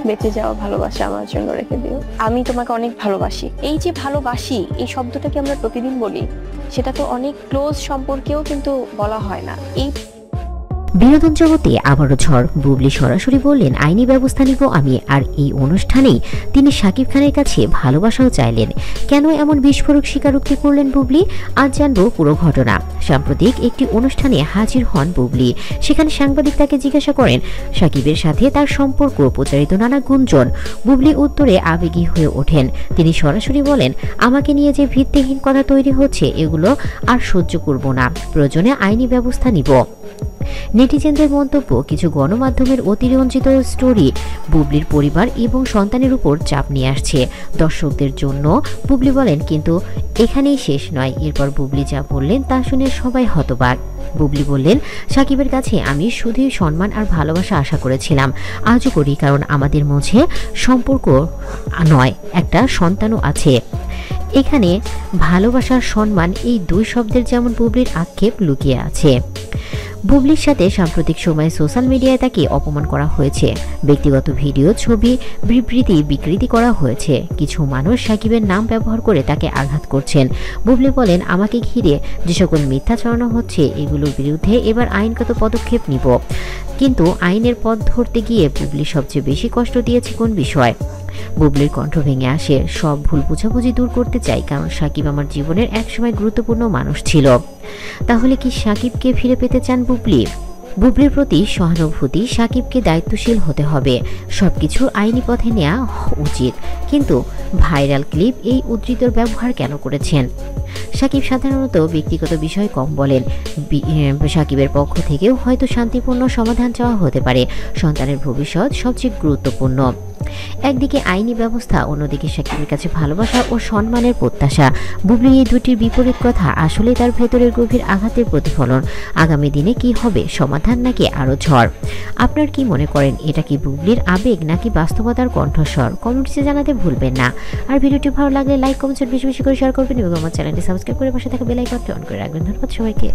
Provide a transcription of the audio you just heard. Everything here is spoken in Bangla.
বেঁচে যাওয়া ভালোবাসা আমার জন্য রেখে দিও। আমি তোমাকে অনেক ভালোবাসি। এই যে ভালোবাসি এই শব্দটাকে আমরা প্রতিদিন বলি, সেটা তো অনেক ক্লোজ সম্পর্কেও কিন্তু বলা হয় না। এই বিনোদন জগতে আবারও ঝড়। বুবলি সরাসরি বললেন আইনি ব্যবস্থা নিব আমি। আর এই অনুষ্ঠানেই তিনি শাকিব খানের কাছে ভালোবাসাও চাইলেন। কেন এমন বিস্ফোরক স্বীকারোক্তি করলেন বুবলি, আজ জানবো পুরো ঘটনা। সাম্প্রতিক একটি অনুষ্ঠানে হাজির হন বুবলি। সেখানে সাংবাদিক তাকে জিজ্ঞাসা করেন শাকিবের সাথে তার সম্পর্ক, প্রচারিত নানা গুঞ্জন। বুবলি উত্তরে আবেগী হয়ে ওঠেন। তিনি সরাসরি বলেন, আমাকে নিয়ে যে ভিত্তিহীন কথা তৈরি হচ্ছে এগুলো আর সহ্য করব না, প্রয়োজনে আইনি ব্যবস্থা নিব। নেটিজেনদের মন্তব্য, কিছু গণমাধ্যমের অতিরঞ্জিত স্টোরি বুবলির পরিবার এবং সন্তানের উপর চাপ নিয়ে আসছে দর্শকদের জন্য। বুবলি বলেন, কিন্তু এখানেই শেষ নয়। এরপর বুবলি যা বললেন তা শুনে সবাই হতবাক। বুবলি বললেন, সাকিবের কাছে আমি শুধুই সম্মান আর ভালোবাসা আশা করেছিলাম, আজও করি, কারণ আমাদের মাঝে সম্পর্ক নয়, একটা সন্তানও আছে। এখানে ভালোবাসার সম্মান এই দুই শব্দের যেমন বুবলির আক্ষেপ লুকিয়ে আছে। বুবলির সাথে সাম্প্রতিক সময়ে সোশ্যাল মিডিয়ায় তাকে অপমান করা হয়েছে। ব্যক্তিগত ভিডিও, ছবি, বিবৃতি বিকৃতি করা হয়েছে। কিছু মানুষ সাকিবের নাম ব্যবহার করে তাকে আঘাত করছেন। বুবলি বলেন, আমাকে ঘিরে যে সকল মিথ্যা ছড়ানো হচ্ছে এগুলোর বিরুদ্ধে এবার আইনগত পদক্ষেপ নিব। কিন্তু আইনের পথ ধরতে গিয়ে বুবলি সবচেয়ে বেশি কষ্ট দিয়েছে কোন বিষয়? বুবলির কণ্ঠ ভেঙে আসে, সব ভুল বোঝাবুঝি দূর করতে চাই, কারণ সাকিব আমার জীবনের একসময় গুরুত্বপূর্ণ মানুষ ছিল। তাহলে কি সাকিবকে ফিরে পেতে চান বুবলি? বুবলির প্রতি সহানুভূতি, সাকিবকে দায়িত্বশীল হতে হবে, সবকিছু আইনি পথে নেওয়া উচিত। কিন্তু ভাইরাল ক্লিপ এই উদ্ধৃতির ব্যবহার কেন করেছেন? সাকিব সাধারণত ব্যক্তিগত বিষয় কম বলেন। সাকিবের পক্ষ থেকেও হয়তো শান্তিপূর্ণ সমাধান চাওয়া হতে পারে। সন্তানের ভবিষ্যৎ সবচেয়ে গুরুত্বপূর্ণ। একদিকে আইনি ব্যবস্থা, অন্যদিকে সাকিবের কাছে ভালোবাসা ও সম্মানের প্রত্যাশা। বুবলি এই দুটির বিপরীত কথা আসলে তার ভেতরের গভীর আঘাতের প্রতিফলন। আগামী দিনে কি হবে, সমাধান নাকি আরও ঝড়? আপনার কি মনে করেন, এটা কি বুবলির আবেগ নাকি বাস্তবতার কণ্ঠস্বর? কমেন্টসে জানাতে ভুলবেন না। আর ভিডিওটি ভালো লাগলে লাইক, কমেন্ট বেশি বেশি করে শেয়ার করবেন এবং আমার চ্যানেলটি সাবস্ক্রাইব করে পাশে থাকা বেল আইকনটি অন করে রাখবেন। ধন্যবাদ সবাইকে।